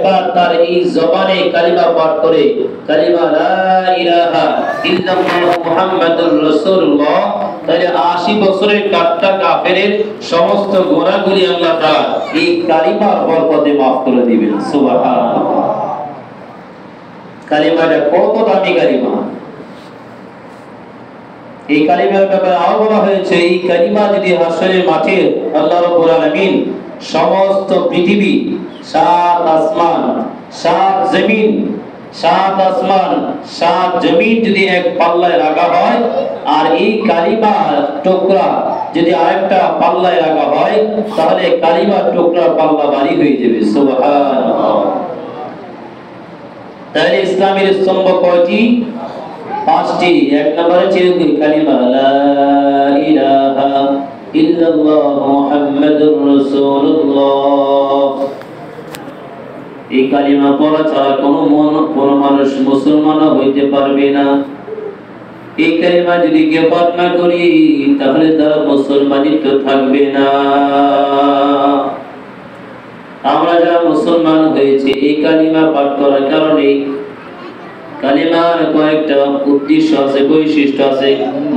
একবার তার এই জবানে কালিমা পাঠ করে, কালিমা লা ইলাহা ইল্লাল্লাহ মুহাম্মাদুর রাসূলুল্লাহ, তাহলে 80 বছরের কাটটা কাফেরের সমস্ত গুনাহগুলি আল্লাহ তাআলা এই কালিমার বরকতে maaf করে দিবেন। সুবহানাল্লাহ। কালিমাটা কত দামি কালিমা! এই কালিমার ব্যাপারে আরো বলা হয়েছে, এই কালিমা যদি হাসরের মাঠে আল্লাহ রাব্বুল আলামিন সমস্ত পৃথিবী, 7 আসমান, 7 জমিন, 7 আসমান, 7 জমিন যদি এক পাল্লায় রাখা হয়, আর এই কালিমার টুকরা যদি আরেকটা পাল্লায় রাখা হয়, তাহলে কালিমার টুকরা পাল্লা ভারী হয়ে যাবে। সুবহানাল্লাহ। তাহলে ইসলামের স্তম্ভ কয়টি? 5টি। এক নম্বরে ছিল কালিমা লা ইলাহা ইল্লাল্লাহ মুহাম্মাদুর রাসূলুল্লাহ। এই কালিমা পড়া ছাড়া কোনো মানুষ মুসলমান হইতে পারবে না। এই কালিমা যদি কেউ পাঠ না করি, তাহলে তারা মুসলমানিত্ব থাকবে না। আমরা যারা মুসলমান হয়েছে এই কালিমা পাঠ করার কারণে, কালিমার কয়েকটা উদ্দেশ্য আছে, বৈশিষ্ট্য আছে।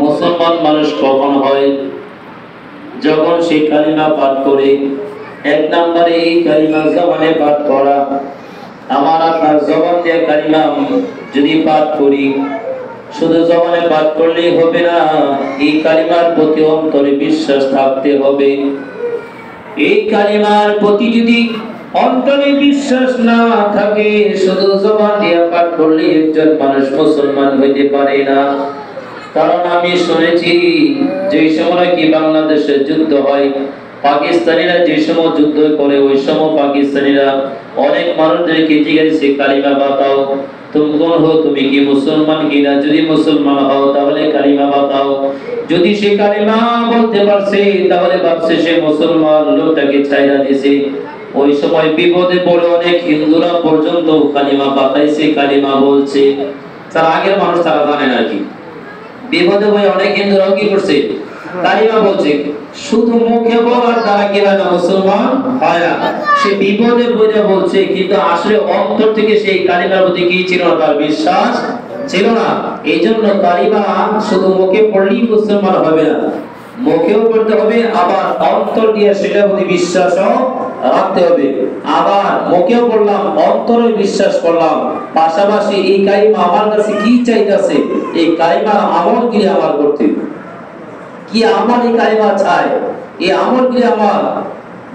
মুসলমান মানুষ কখন হয়? যখন সে কালিমা পাঠ করে। এক নম্বরে এই কালিমা জবানে পাঠ করা। আমার আপনার জবান দিয়ে কালিমা যদি পাঠ করি, শুধু জবানে পাঠ করলেই হবে না, এই কালিমার প্রতি অন্তরে বিশ্বাস থাকতে হবে। এই কালিমার প্রতি যদি অন্তরে বিশ্বাস না থাকে, শুধু জবান দিয়ে পাঠ করলে একজন মানুষ মুসলমান হইতে পারে না। কারণ আমি শুনেছি, যে সময় কি বাংলাদেশে যুদ্ধ হয়, পাকিস্তানিরা যে সময় যুদ্ধ করে, ওই সময় পাকিস্তানিরা অনেক মানুষদেরকে জিজ্ঞাসা, কালিমা বাতাও, তুমি কি মুসলমান কিনা? যদি মুসলমান হও তাহলে কালিমা বাতাও। যদি সে কালিমা বলতে পারছে, তাহলে ভাবছে সে মুসলমান, লোকটাকে ছাইরা দিয়েছে। ওই সময় বিপদে পড়ে অনেক হিন্দুরা পর্যন্ত কালিমা বাতাইছে, কালিমা বলছে। তার আগের মানুষ তারা জানে না কি, বিপদে পড়ে অনেক হিন্দুরাও কি করছে? কালিমা বলছে। শুধু মুখে বলার দ্বারা কি হয় না? মুসলমান হয় না। সে বিপদে পড়ে বলছে, কিন্তু আসলে অন্তর থেকে সেই কালিমার প্রতি কি ছিল না? তার বিশ্বাস ছিল না। এই জন্য কালিমা শুধু মুখে পড়লেই মুসলমান হবে না, মুখেও পড়তে হবে, আবার অন্তর দিয়ে সেটার প্রতি বিশ্বাসও রাখতে হবে। আবার মুখেও পড়লাম, অন্তরে বিশ্বাস করলাম, পাশাপাশি এই কালিমা আমার কাছে কি চাইতেছে, এই কালিমার আমল কি আমার করতে, কি আমার এই কালিমা চাই, এই আমল কি আমার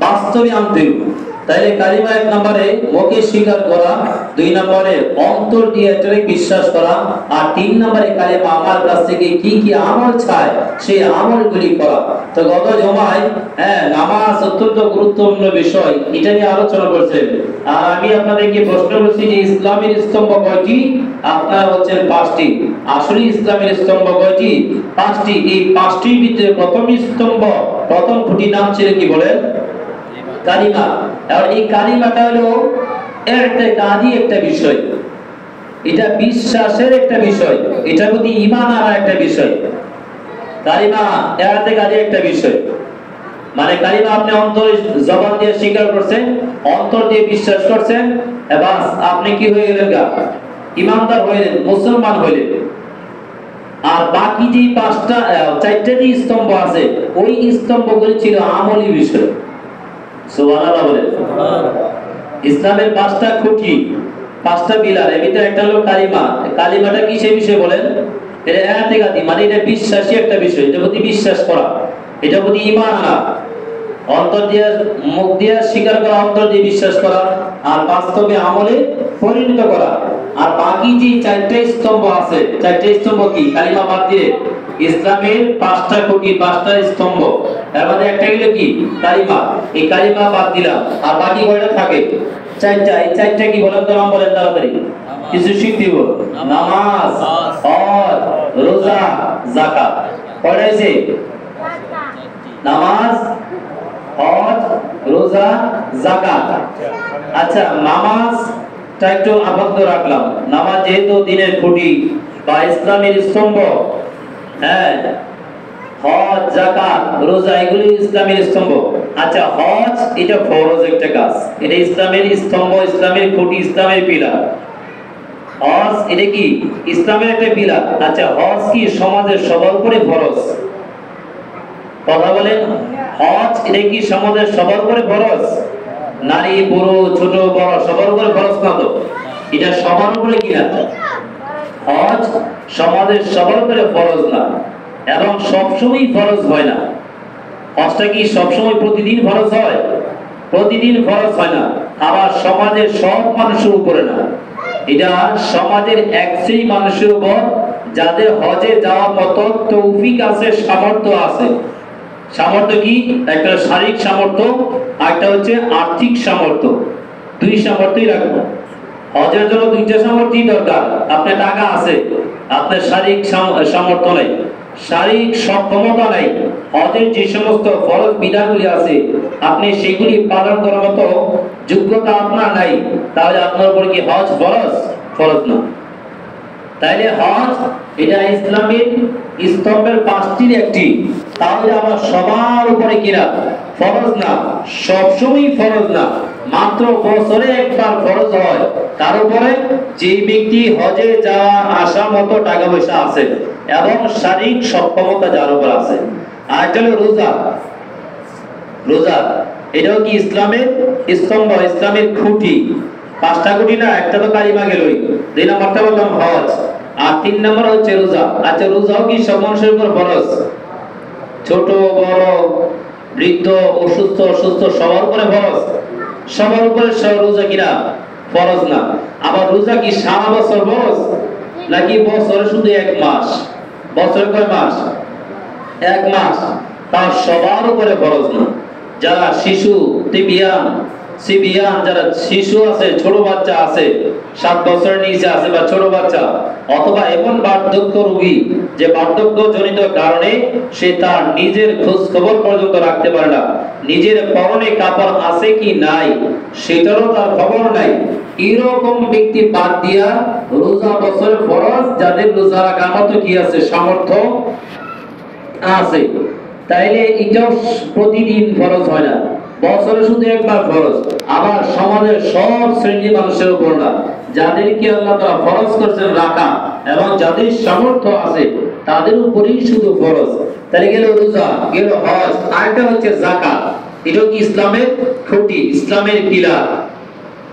বাস্তবে আনতে। তাইলে কালিমা এক নম্বরে মুখে স্বীকার করা, 2 নম্বরে অন্তর দিয়ে এটাকে বিশ্বাস করা, আর 3 নম্বরে কালিমা আমার কাছ থেকে কি কি আমল চায় সেই আমলগুলি করা। তো গত জমায় নামাজ অত্যন্ত গুরুত্বপূর্ণ বিষয়, এটা নিয়ে আলোচনা করছেন। আর আমি আপনাদেরকে প্রশ্ন করছি যে ইসলামের স্তম্ভ কয়টি? আপনারা বলছেন 5টি। আসলে ইসলামের স্তম্ভ কয়টি? 5টি। এই 5টির ভিতরে প্রথম স্তম্ভ, প্রথম খুঁটির নাম ছিল কি বলেন? কালিমা। আর এই কালিমাটা হলো ইরতিকাদি একটা বিষয়, এটা বিশ্বাসের একটা বিষয়, এটার প্রতি ঈমান আনার একটা বিষয়। কালিমা ইরতিকাদি একটা বিষয়, মানে কালিমা আপনি অন্তরে জবান দিয়ে স্বীকার করছেন, অন্তর দিয়ে বিশ্বাস করছেন, এবং আপনি কি হয়ে গেলেন? ঈমানদার হইলেন, মুসলমান হইলেন। আর বাকি যে 4টা যে স্তম্ভ আছে, ওই স্তম্ভগুলি ছিল আমলি বিষয়। সুবহানাল্লাহ বলেন। ইসলামের 5টা খুঁটি, 5টা পিলার, এর ভিতরে একটা হলো কালিমা। কালিমাটা কি সেই বিষয় বলেন? এটা ইরতিকাদি, মানে এটা বিশ্বাসী একটা বিষয়, এটা প্রতি বিশ্বাস করা, এটা প্রতি ঈমান আনা, অন্তর দিয়ে মুখ দিয়ে স্বীকার করা, অন্তর দিয়ে বিশ্বাস করা, আর বাস্তবে আমলে পরিণত করা। আর বাকি যে 4টা স্তম্ভ আছে, 4টা স্তম্ভ কি? কালিমা বাদ দিয়ে ইসলামের 5টা খুঁটি, 5টা স্তম্ভ, এর মধ্যে একটা হলো কি? কালিমা। এই কালিমা বাদ দিলাম, আর বাকি কয়টা থাকে? 4টা। এই 4টা কি বলেন তো? নাম বলেন তাড়াতাড়ি, কিছু শিখতে দিব। নামাজ, হজ, রোজা, যাকাত। কয়টা আছে? নামাজ, হজ, রোজা, যাকাত। আচ্ছা, নামাজটা একটু আবদ্ধ রাখলাম। নামাজ যেহেতু দিনের খুঁটি বা ইসলামের স্তম্ভ, হজ, যাকাত, রোজা এগুলি ইসলামের স্তম্ভ। আচ্ছা, হজ এটা ফরজ একটা কাজ, এটা ইসলামের স্তম্ভ, ইসলামের খুঁটি, ইসলামের পিলার। হজ এটা কি ইসলামের একটা পিলার। আচ্ছা, হজ কি সমাজের সবার উপরে ফরজ? কথা বলেন, হজ এটা কি সমাজের সবার উপরে ফরজ? নারী পুরুষ ছোট বড় সবার উপরে ফরজ না তো? এটা সবার উপরে কিনা? হজ সমাজের সবার উপরে ফরজ না, এবং সবসময় ফরজ হয় না। হজটা কি সবসময় প্রতিদিন ফরজ হয়? প্রতিদিন ফরজ হয় না। আবার সমাজের সব মানুষের উপরে না, এটা সমাজের এক শ্রেণী মানুষের উপর, যাদের হজে যাওয়ার মতো তৌফিক আছে, সামর্থ্য আছে। সামর্থ্য কি? একটা শারীরিক সামর্থ্য, একটা হচ্ছে আর্থিক সামর্থ্য। দুই সামর্থ্যই রাখবো। হজের জন্য দুইটা সামর্থ্যই দরকার। আপনার টাকা আছে, আপনার শারীরিক সামর্থ্য নেই, শারীরিক সক্ষমতা নাই, হজের যে সমস্ত ফরজ বিধানগুলি আছে আপনি সেগুলি পালন করার মতো যোগ্যতা আপনার নাই, তাহলে আপনার উপর কি হজ ফরজ? ফরজ না। তাইলে হজ এটা ইসলামের স্তম্ভের পাঁচটির একটি, তাহলে আবার সবার উপরে কিনা? ফরজ না, সবসময় ফরজ না, মাত্র বছরে একবার ফরজ হয়। তার উপরে যে ব্যক্তি হজে যাওয়া আসা মতো টাকা পয়সা আছে এবং শারীরিক সক্ষমতা যার উপর আছে। আর এটা হলো রোজা। রোজা এটাও কি ইসলামের স্তম্ভ, ইসলামের খুঁটি। পাঁচটা খুঁটি না, একটা তো কালিমা গেলই। দুই নম্বরটা বললাম হজ, আর তিন নম্বর হচ্ছে রোজা। আচ্ছা, রোজাও কি সব মানুষের উপর ফরজ? ছোট বড় বৃদ্ধ অসুস্থ অসুস্থ সবার উপরে ফরজ? সবার উপরে রোজা কিনা? ফরজ না। আবার রোজা কি সারা বছর ফরজ, নাকি বছরে শুধু এক মাস? বছরে কয় মাস? এক মাস। তার সবার উপরে ফরজ না। যারা শিশু, সিবিয়ান যারা শিশু আছে, ছোট বাচ্চা আছে, 7 বছরের নিচে আছে বা ছোট বাচ্চা, অথবা এমন বার্ধক্য রোগী যে বার্ধক্য জনিত কারণে সে তার নিজের খোঁজ খবর পর্যন্ত রাখতে পারে না, নিজের পরনে কাপড় আছে কি নাই সেটারও তার খবর নাই, এরকম ব্যক্তি বাদ দিয়া রোজা বছরে ফরজ, যাদের রোজা রাখার মতো কি আছে? সামর্থ্য আছে। তাইলে এটাও প্রতিদিন ফরজ হয় না, বছরে শুধু একবার ফরজ। আবার সমাজের সব শ্রেণীর মানুষের উপর না, যাদেরকে আল্লাহ তাআলা ফরজ করেছেন রাখা এবং যাদের সামর্থ্য আছে তাদের উপরেই শুধু ফরজ। তাহলে গেল রোজা, গেল হজ, আরেকটা হচ্ছে যাকাত। এটা কি ইসলামের খুঁটি, ইসলামের পিলার।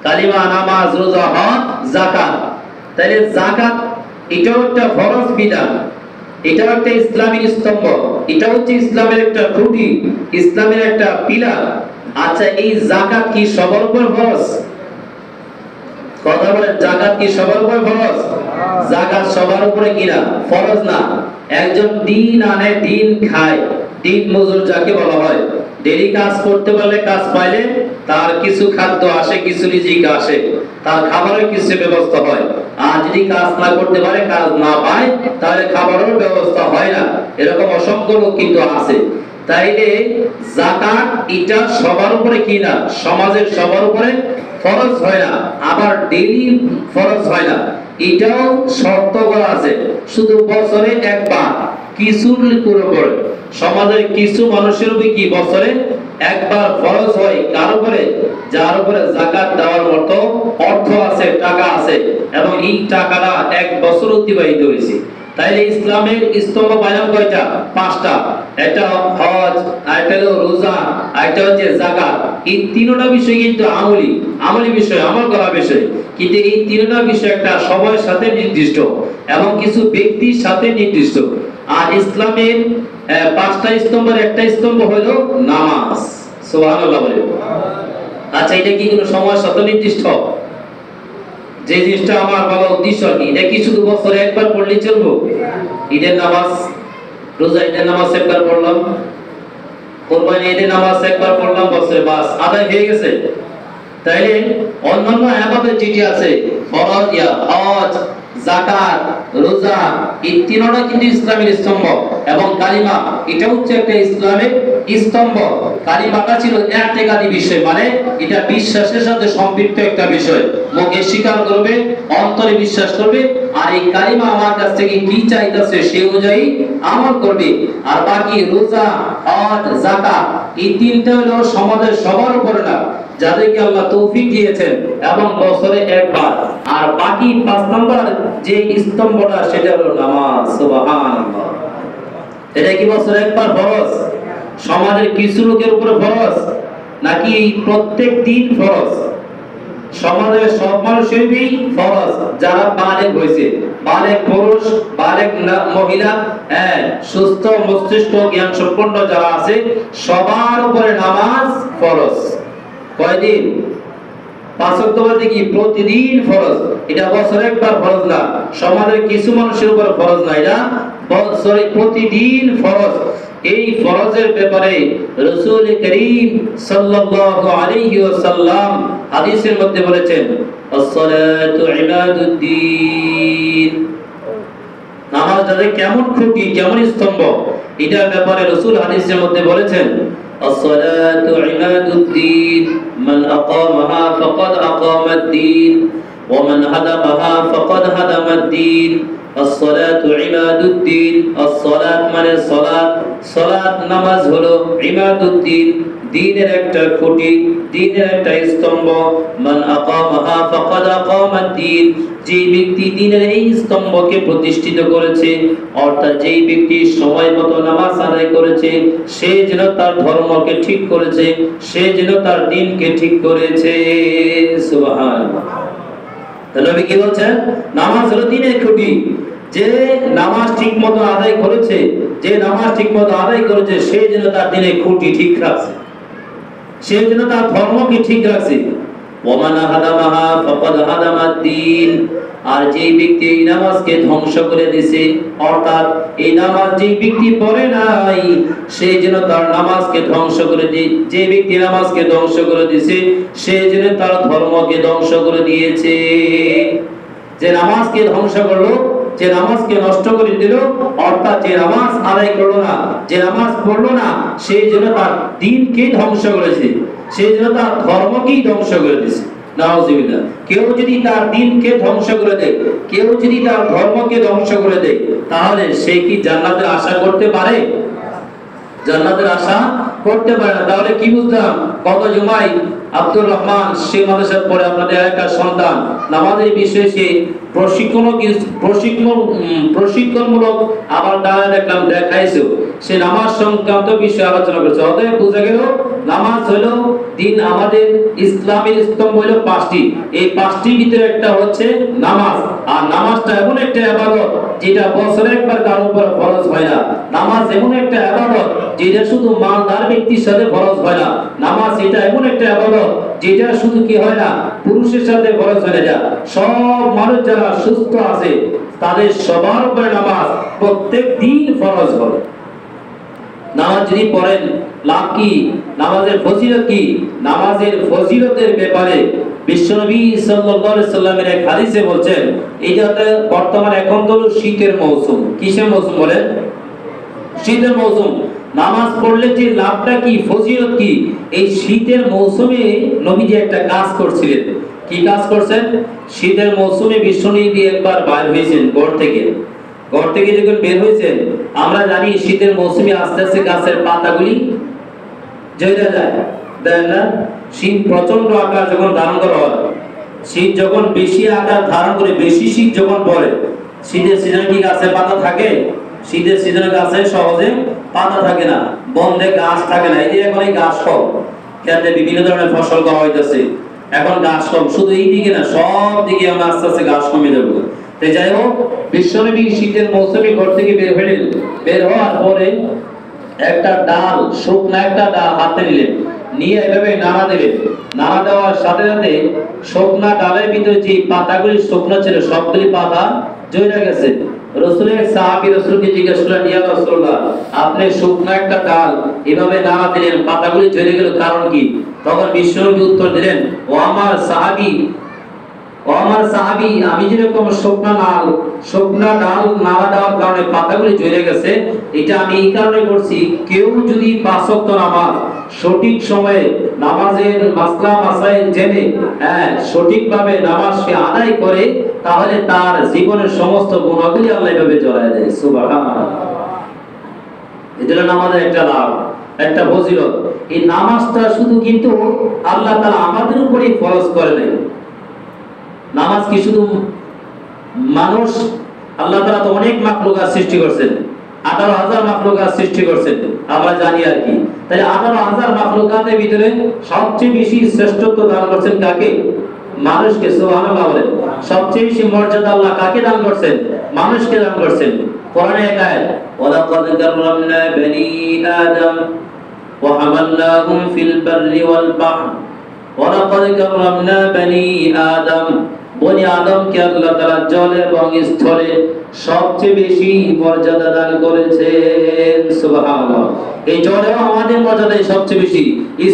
কালিমা, নামাজ, রোজা, হজ, যাকাত। তাহলে যাকাত এটাও একটা ফরজ বিধান, এটাও একটা ইসলামের স্তম্ভ, এটা হচ্ছে ইসলামের একটা খুঁটি, ইসলামের একটা পিলার। আচ্ছা, এই যাকাত কি সবার উপর ফরজ? কথা বলেন, যাকাত কি সবার উপর ফরজ? যাকাত সবার উপরে কিনা? ফরজ না। একজন দিন আনে দিন খায়, দিন মজুর যাকে বলা হয়, ডেলি কাজ করতে পারলে, কাজ পাইলে তার কিছু খাদ্য আসে, কিছু রিজিক আসে, তার খাবারের কিছু ব্যবস্থা হয়। আর যদি কাজ না করতে পারে, কাজ না পায়, তাহলে খাবারের ব্যবস্থা হয় না। এরকম অসংখ্য লোক কিন্তু আছে। তাইলে যাকাত এটা সবার উপরে কি না? সমাজের সবার উপরে ফরজ হয় না, আবার ডেইলি ফরজ হয় না। এটাও শর্ত করা আছে, শুধু বছরে একবার কিছুর উপরে, সমাজের কিছু মানুষের উপরে কি বছরে একবার ফরজ হয়। কার উপরে? যার উপরে যাকাত দেওয়ার মতো অর্থ আছে, টাকা আছে, এবং এই টাকাটা এক বছর অতিবাহিত হয়েছে। তাইলে ইসলামের স্তম্ভ পাইলাম কয়টা? 5টা। একটা হজ, আরেকটা হলো রোজা, আরেকটা হচ্ছে যাকাত। এই তিনটা বিষয় কিন্তু আমলি বিষয়, আমল করা বিষয়। কিন্তু এই তিনটা বিষয় একটা সময়ের সাথে নির্দিষ্ট এবং কিছু ব্যক্তির সাথে নির্দিষ্ট। আর ইসলামের 5টা স্তম্ভের একটা স্তম্ভ হলো নামাজ। সুবহানাল্লাহ বলে। আচ্ছা, এটা কি কোনো সময়ের সাথে নির্দিষ্ট? যে জিনিসটা আমার বলা উদ্দেশ্য কি, এটা কি শুধু বছরে একবার পড়লেই চলবে? ঈদের নামাজ, রোজা ঈদের নামাজ একবার পড়লাম, কুরবানি ঈদের নামাজ একবার পড়লাম, বছরে বাস আদায় হয়ে গেছে? তাইলে অন্যান্য ইবাদত যেটি আছে, ফরজ, হজ, যাকাত, রোজা, এই তিনটা কিন্তু ইসলামের স্তম্ভ, এবং কালিমা এটা হচ্ছে একটা ইসলামের স্তম্ভ। কালিমাটা ছিল ইতিকাদি বিষয়, মানে এটা বিশ্বাসের সাথে সম্পৃক্ত একটা বিষয়। মুখে স্বীকার করবে, অন্তরে বিশ্বাস করবে, আর এই কালিমা আমার কাছ থেকে কি চাইতেছে সেই অনুযায়ী আমল করবে। আর বাকি রোজা, হজ, যাকাত এই তিনটা হলো সমাজের সবার উপরে না, যাদেরকে আল্লাহ তৌফিক দিয়েছেন এবং বছরে একবার। আর বাকি 5 নাম্বার যে স্তম্ভটা সেটা হলো নামাজ। সুবহানাল্লাহ। এটা কি বছরে একবার ফরজ? সমাজের কিছু লোকের উপরে ফরজ নাকি প্রত্যেক দিন ফরজ? সমাজের সব মানুষেরই ফরজ, যারা বালেগ হয়েছে, বালেগ পুরুষ, বালেগ মহিলা, হ্যাঁ, সুস্থ মস্তিষ্ক জ্ঞান সম্পন্ন যারা আছে সবার উপরে নামাজ ফরজ। কয়দিন? 5 ওয়াক্ত বলতে কি প্রতিদিন ফরজ। এটা বছরে একবার ফরজ না, সমাজের কিছু মানুষের উপর ফরজ না, এটা বছরে প্রতিদিন ফরজ। এই ফরজের ব্যাপারে রাসূল করিম সাল্লাল্লাহু আলাইহি ওয়াসাল্লাম হাদিসের মধ্যে বলেছেন, as-salatu imaduddin। নামাজ যাদের কেমন খুঁটি, কেমন স্তম্ভ, এটার ব্যাপারে রাসূল হাদিসের মধ্যে বলেছেন, as-salatu imaduddin man aqamaha faqad aqama ad-din wa man hadamaha faqad hadama ad-din। as-salatu imaduddin, as-salat মানে সালাত, সালাত নামাজ হলো ইমাদুদ্দিন, দ্বীনের একটা খুঁটি, দ্বীনের একটা স্তম্ভ। মান আকামাহা ফাকাদ আকামা ad-din, যে ব্যক্তি দ্বীনের এই স্তম্ভকে প্রতিষ্ঠিত করেছে, অর্থাৎ যেই ব্যক্তি সময় মতো নামাজ আদায় করেছে, সে যেন তার ধর্মকে ঠিক করেছে, সে যেন তার দ্বীনকে ঠিক করেছে। সুবহানাল্লাহ। নবী কি বলছেন? নামাজ হলো দ্বীনের খুঁটি। যে নামাজ ঠিকমতো আদায় করেছে, যে নামাজ ঠিকমতো আদায় করেছে, সে যেন তার দ্বীনের খুঁটি ঠিক রাখছে, সে যেন তার ধর্মকে ঠিক রাখছে। ওমান হাদামাহা ফাকাদ হাদামা ad-din, আর যেই ব্যক্তি এই নামাজকে ধ্বংস করে দিয়েছে, অর্থাৎ এই নামাজ যেই ব্যক্তি পড়ে নাই, সে যেন তার নামাজকে ধ্বংস করে দিয়ে, যে ব্যক্তি নামাজকে ধ্বংস করে দিয়েছে, সে যেন তার ধর্মকে ধ্বংস করে দিয়েছে। যে নামাজকে ধ্বংস করলো, যে নামাজকে নষ্ট করে দিল, অর্থাৎ যে নামাজ আদায় করলো না, যে নামাজ পড়লো না, সে যেন তার দ্বীনকে ধ্বংস করেছে, সে যেন তার ধর্মকেই ধ্বংস করে দিয়েছে। নাউযুবিল্লাহ। কেউ যদি তার দ্বীনকে ধ্বংস করে দেয়, কেউ যদি তার ধর্মকে ধ্বংস করে দেয়, তাহলে সে কি জান্নাতের আশা করতে পারে? জান্নাতের আশা করতে পারে না। তাহলে কি বুঝলাম? কত জুমাই আব্দুর রহমান সে মাদ্রাসায় পড়ে, আপনাদের এলাকার সন্তান, নামাজের বিষয়ে সে প্রশিক্ষণমূলক আবার দাঁড়ায় দেখলাম দেখাইছে, সে নামাজ সংক্রান্ত বিষয়ে আলোচনা করেছে। অতএব বোঝা গেল নামাজ হলো দিন, আমাদের ইসলামের স্তম্ভ হলো 5টি। এই 5টির ভিতরে একটা হচ্ছে নামাজ। আর নামাজটা এমন একটা ইবাদত যেটা বছরে একবার কারো উপর ফরজ হয় না। নামাজ এমন একটা ইবাদত যেটা শুধু মালদার ব্যক্তির সাথে ফরজ হয় না। নামাজ এটা এমন একটা ইবাদত যেটা শুধু কি হয় না, পুরুষের সাথে ফরজ হয় না। সব মানুষ যারা সুস্থ আছে তাদের সবার উপরে নামাজ প্রত্যেক দিন ফরজ হয়। নামাজ যদি পড়েন লাভ কি? নামাজের ফজিলত কি? নামাজের ফজিলতের ব্যাপারে বিশ্বনবী সাল্লাল্লাহু আলাইহি সাল্লামের এক হাদিসে বলছেন, এইটাতে বর্তমানে এখন তো শীতের মৌসুম। কিসের মৌসুম বলেন? শীতের মৌসুম। নামাজ পড়লে যে লাভটা কি, ফজিলত কি, এই শীতের মৌসুমে নবীজি একটা কাজ করছিলেন। কি কাজ করছেন? শীতের মৌসুমে বিশ্বনবী একবার বাইর হয়েছেন ঘর থেকে। ঘর থেকে যখন বের হয়েছেন, আমরা জানি শীতের মৌসুমে আস্তে আস্তে গাছের পাতাগুলি ঝরে যায়, তাই না? শীত প্রচন্ড আকার যখন ধারণ করা হয়, শীত যখন বেশি আকার ধারণ করে, বেশি শীত যখন পড়ে, শীতের সিজনে কি গাছের পাতা থাকে? শীতের সিজনে গাছে সহজে পাতা থাকে না, বন্ধে গাছ থাকে না। এই যে এখন এই গাছ কম, খেতে বিভিন্ন ধরনের ফসল করা হইতেছে, এখন গাছ কম। শুধু এই দিকে না, সব দিকে আমরা আস্তে আস্তে গাছ কমে যাবো। তাই যাই হোক, বিশ্বনবী শীতের মৌসুমে ঘর থেকে বের হলেন। বের হওয়ার পরে একটা ডাল, শুকনা একটা ডাল হাতে নিলেন, নিয়ে এভাবে নাড়া দিলেন। নাড়া দেওয়ার সাথে সাথে শুকনা ডালের ভিতরে যে পাতাগুলি শুকনো ছিল, সবগুলি পাতা ঝরে গেছে। রাসূলের সাহাবী রাসূলকে জিজ্ঞেস করলেন, ইয়া রাসূলুল্লাহ, আপনি শুকনো একটা ডাল এভাবে নাড়া দিলেন, পাতাগুলি ঝরে গেল, কারণ কি? তখন বিশ্বনবী উত্তর দিলেন, ও আমার সাহাবী, ও ও আমার সাহাবী, আমি যেরকম শুকনা ডাল নাড়া দেওয়ার কারণে পাতাগুলি ঝরে গেছে, এটা আমি এই কারণে করছি, কেউ যদি 5 ওয়াক্ত নামাজ সঠিক সময়ে নামাজের মাসলা মাসাইল জেনে সঠিকভাবে নামাজ সে আদায় করে, তাহলে তার জীবনের সমস্ত গুনাহগুলি আল্লাহ এভাবে ঝরায় দেয়। সুবহানাল্লাহ। এটা নামাজের একটা লাভ, একটা ফজিলত। এই নামাজটা শুধু কিন্তু আল্লাহ তাআলা আমাদের উপরেই ফরজ করে নাই। নামাজ কি শুধু মানুষ, আল্লাহ তাআলা তো অনেক মাখলুকাত সৃষ্টি করেছেন, 18,000 মাখলুকাত সৃষ্টি করেছেন, আমরা জানি আর কি। তাই 18,000 মাখলুকাতের ভিতরে সবচেয়ে বেশি শ্রেষ্ঠত্ব দান করেছেন কাকে? মানুষকে। সুবহানাল্লাহ বলেন। সবচেয়ে বেশি মর্যাদা আল্লাহ কাকে দান করেছেন? মানুষকে দান করেছেন। কোরআনে এক আয়াত, ওয়ালাকাদ কাররামনা বনি আদম ওয়া হামালনাহুম ফিল বাররি ওয়াল বাহর ওয়ালাকাদ কাররামনা বনি আদম। বনি আদমকে আল্লাহ তাআলা জলে এবং স্থলে সবচেয়ে বেশি মর্যাদা দান করেছেন। সুবহানাল্লাহ। এই জলেও আমাদের মর্যাদাই সবচেয়ে বেশি,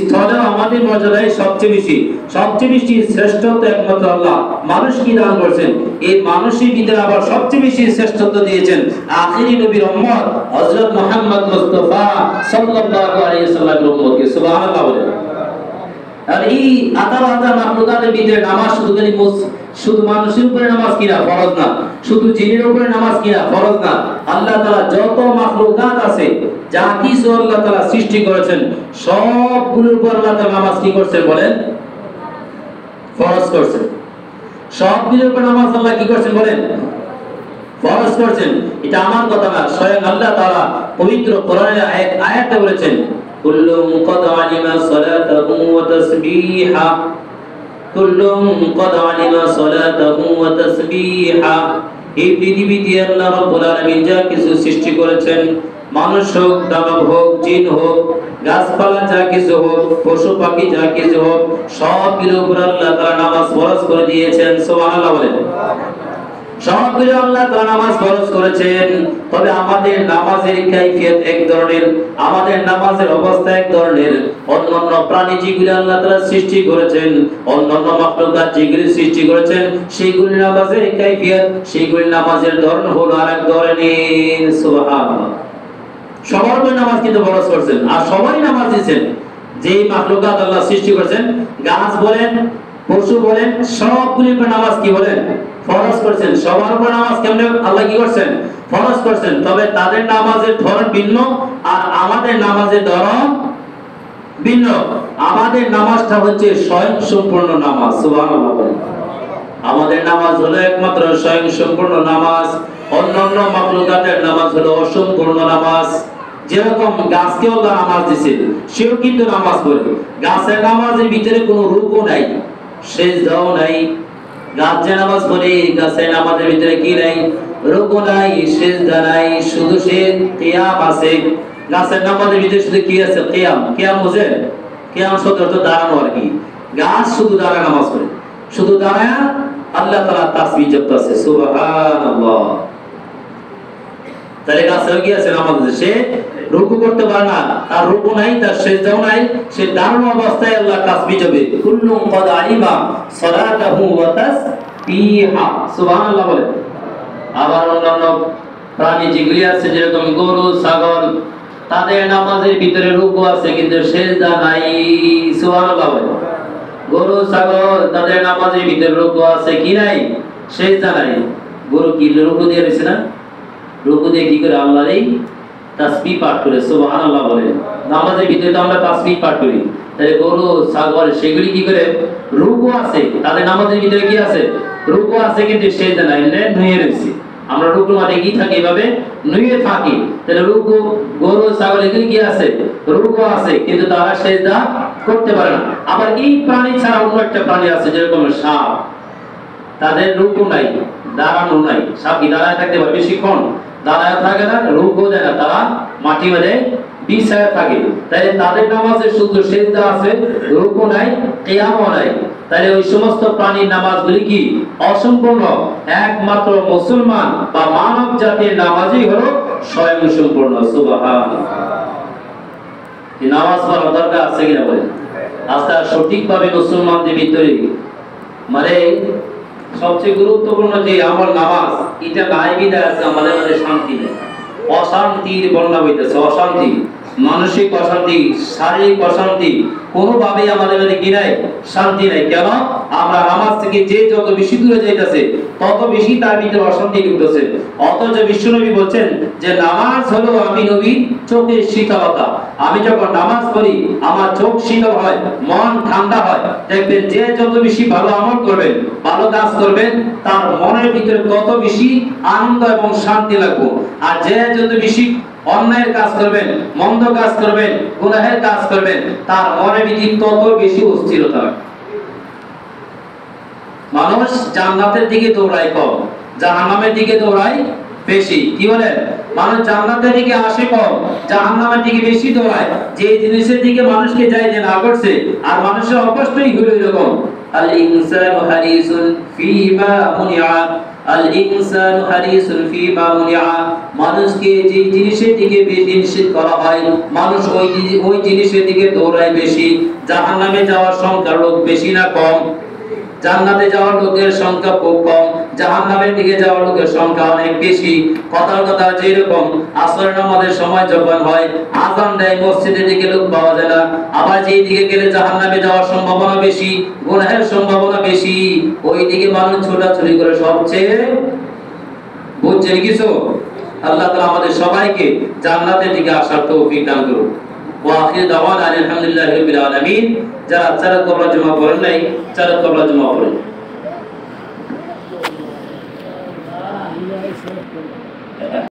স্থলেও আমাদের মর্যাদাই সবচেয়ে বেশি। সবচেয়ে বেশি শ্রেষ্ঠত্ব একমাত্র আল্লাহ মানুষকে দান করেছেন। এই মানুষের ভিতরে আবার সবচেয়ে বেশি শ্রেষ্ঠত্ব দিয়েছেন আখিরি নবীর উম্মত হযরত মুহাম্মদ মুস্তাফা সাল্লাল্লাহু আলাইহি ওয়াসাল্লামের উম্মতকে। সুবহানাল্লাহ বলেন। আর এই 18,000 মাখলুকাতের ভিতরে নামাজ শুধু মানুষের উপরে নামাজ কিনা ফরজ না, শুধু জিনের উপরে নামাজ কিনা ফরজ না। আল্লাহ তাআলা যত মাখলুকাত আছে, যা কিছু আল্লাহ তাআলা সৃষ্টি করেছেন, সবগুলোর উপর আল্লাহ তাআলা নামাজ কি করছেন বলেন? ফরজ করছেন। সবগুলোর উপর নামাজ আল্লাহ কি করছেন বলেন? ফরজ করছেন। এটা আমার কথা না, স্বয়ং আল্লাহ তাআলা পবিত্র কোরআনের এক আয়াতে বলেছেন, কুল্লুম ক্বাদ আলিমা সালাতাহু ওয়া তাসবিহা, কুল্লুম ক্বাদ আলিমা সালাতাহু ওয়া তাসবিহা। এই পৃথিবীতে আল্লাহ রাব্বুল আলামিন যা কিছু সৃষ্টি করেছেন, মানুষ হোক, দানব হোক, জিন হোক, গাছপালা যা কিছু হোক, পশু পাখি যা কিছু হোক, সবগুলোর উপর আল্লাহ তাআলা নামাজ ফরজ করে দিয়েছেন। সুবহানাল্লাহ বলেন। সবগুলো আল্লাহ তাআলা নামাজ ফরজ করেছেন। তবে আমাদের নামাজের কাইফিয়ত এক ধরনের, আমাদের নামাজের অবস্থা এক ধরনের। অন্যান্য প্রাণী যেগুলো আল্লাহ তাআলা সৃষ্টি করেছেন, অন্যান্য মাখলুকাত যেগুলো সৃষ্টি করেছেন, সেগুলি নামাজের কাইফিয়ত, সেগুলি নামাজের ধরন হলো আরেক ধরনের। সুবহানাল্লাহ। সবার উপর নামাজ কিন্তু ফরজ করেছেন, আর সবারই নামাজ দিয়েছেন। যেই মাখলুকাত আল্লাহ সৃষ্টি করেছেন, গাছ বলেন, পশু বলেন, সবগুলির উপর নামাজ কি বলেন? ফরজ করেছেন। সবার উপর নামাজ কেমনে আল্লাহ কি করছেন? ফরজ করেছেন। তবে তাদের নামাজের ধরন ভিন্ন, আর আমাদের নামাজের ধরন ভিন্ন। আমাদের নামাজটা হচ্ছে স্বয়ং সম্পূর্ণ নামাজ। সুবহানাল্লাহ। আমাদের নামাজ হলো একমাত্র স্বয়ং সম্পূর্ণ নামাজ। অন্যান্য মাখলুকাতের নামাজ হলো অসম্পূর্ণ নামাজ। যেরকম গাছকে আল্লাহ নামাজ দিয়েছে, সেও কিন্তু নামাজ পড়ে। গাছের নামাজের ভিতরে কোনো রুকু নাই, সিজদাও নাই। গাছ যে নামাজ পড়ে, গাছের নামাজের ভিতরে কি নাই? রুকু নাই, সিজদা নাই, শুধু সে কিয়াম আছে। গাছের নামাজের ভিতরে শুধু কি আছে? কিয়াম। কিয়াম বুঝেন? কিয়াম শব্দ অর্থ দাঁড়ানো আর কি। গাছ শুধু দাঁড়ায় নামাজ পড়ে, শুধু দাঁড়ায় আল্লাহ তাআলা তাসবিহ জপতেছে। সুবহানাল্লাহ। তাহলে গাছেও কি আছে? নামাজ আছে। সে রুকু করতে পারে না, তার রুকু নাই, তার সিজদাও নাই, সে দাঁড়ানো অবস্থায় আল্লাহ তাসবিহ জপে। কুল্লুম ক্বাদ আলিমা সালাতাহু ওয়া তাসবিহা। সুবহানাল্লাহ বলে। আবার অন্যান্য প্রাণী যেগুলি আছে, যেরকম গরু, ছাগল, তাদের নামাজের ভিতরে রুকু আছে কিন্তু সিজদা নাই। সুবহানাল্লাহ বলে। গরু, ছাগল, তাদের নামাজের ভিতরে রুকু আছে, কি নাই? সিজদা নাই। গরু কি রুকু দিয়ে রয়েছে না? রুকু দিয়ে কি করে? আল্লাহরই তাসবিহ পাঠ করে। সুবহানাল্লাহ বলে। নামাজের ভিতরে তো আমরা তাসবিহ পাঠ করি, তাহলে গরু, ছাগল সেগুলি কি করে? রুকু আছে, তাদের নামাজের ভিতরে কি আছে? রুকু আছে কিন্তু সিজদা নাই, নুয়ে রয়েছে। আমরা রুকুর মাঠে কি থাকি? এভাবে নুয়ে থাকি। তাহলে রুকু, গরু, ছাগল এগুলি কি আছে? রুকু আছে কিন্তু তারা সিজদা করতে পারে না। আবার এই প্রাণী ছাড়া অন্য একটা প্রাণী আছে, যেরকম সাপ, তাদের রুকু নাই, দাঁড়ানো নাই। সাপ কি দাঁড়ায় থাকতে পারে বেশিক্ষণ? দাঁড়ায় থাকে না, রুকু দেয় না, তারা মাটি মেরে বিছায় থাকে। তাই তাদের নামাজে শুধু সিজদা আছে, রুকু নাই, কিয়ামও নাই। তাহলে ওই সমস্ত প্রাণীর নামাজগুলি কি? অসম্পূর্ণ। একমাত্র মুসলমান বা মানব জাতির নামাজই হলো স্বয়ং সম্পূর্ণ। সুবহানাল্লাহ। এই নামাজ পড়ার দরকার আছে কিনা বলেন? আজকে সঠিকভাবে মুসলমানদের ভিতরে মানে সবচেয়ে গুরুত্বপূর্ণ যে আমল নামাজ, এটা নাই বিদায় আছে আমাদের মধ্যে শান্তি নেই, অশান্তির বন্যা হইতেছে, অশান্তি, মানসিক অশান্তি, শারীরিক অশান্তি, কোনোভাবেই আমাদের মধ্যে কি নাই, শান্তি নাই। কেন? আমরা নামাজ থেকে যে যত বেশি দূরে যাইতেছে তত বেশি তার ভিতরে অশান্তি ঢুকতেছে। অথচ বিশ্বনবী বলছেন যে নামাজ হলো আমি নবী চোখের শীতলতা, আমি যখন নামাজ পড়ি আমার চোখ শীতল হয়, মন ঠান্ডা হয়। দেখবেন যে যত বেশি ভালো আমল করবেন, ভালো কাজ করবেন, তার মনের ভিতরে তত বেশি আনন্দ এবং শান্তি লাগবে। আর যে যত বেশি অন্যায়ের কাজ করবেন, মন্দ কাজ করবেন, গুনাহের কাজ করবেন, তার মনের ভিতরে তত বেশি অস্থিরতা হবে। মানুষ জান্নাতের দিকে দৌড়ায় কম, জাহান্নামের দিকে দৌড়ায় বেশি। কি বলেন? মানুষ জান্নাতের দিকে আসে কম, জাহান্নামের দিকে বেশি দৌড়ায়। যে জিনিসের দিকে মানুষকে যায় যে না করছে, আর মানুষের অকষ্টই হলো এরকম। আল ইনসানু হারিসুন ফিমা মুনিআ, আল ইনসানু হারিসুন ফিমা মুনিআ, মানুষকে যে জিনিসের দিকে বেশি নিষেধ করা হয় মানুষ ওই জিনিসের দিকে দৌড়ায় বেশি। জাহান্নামে যাওয়ার সংখ্যা লোক বেশি না কম? জান্নাতে যাওয়ার লোকের সংখ্যা খুব কম, জাহান্নামের দিকে যাওয়ার লোকের সংখ্যা অনেক বেশি। কথার কথা যেরকম আসরের নামাজের সময় যখন হয়, আযান দেয়, মসজিদের দিকে লোক পাওয়া যায় না। আবার যেই দিকে গেলে জাহান্নামে যাওয়ার সম্ভাবনা বেশি, গুনাহের সম্ভাবনা বেশি, ওই দিকে মানুষ ছোটাছুটি করে সবচেয়ে। বুঝছেন কিছু? আল্লাহ তাআলা আমাদের সবাইকে জান্নাতের দিকে আসার তৌফিক দান করুন। ওয়া আখির দাওয়ানা আলহামদুলিল্লাহি রাব্বিল আলামিন। যারা চার কবলা জমা করেন নাই, চার কবলা জমা করেন।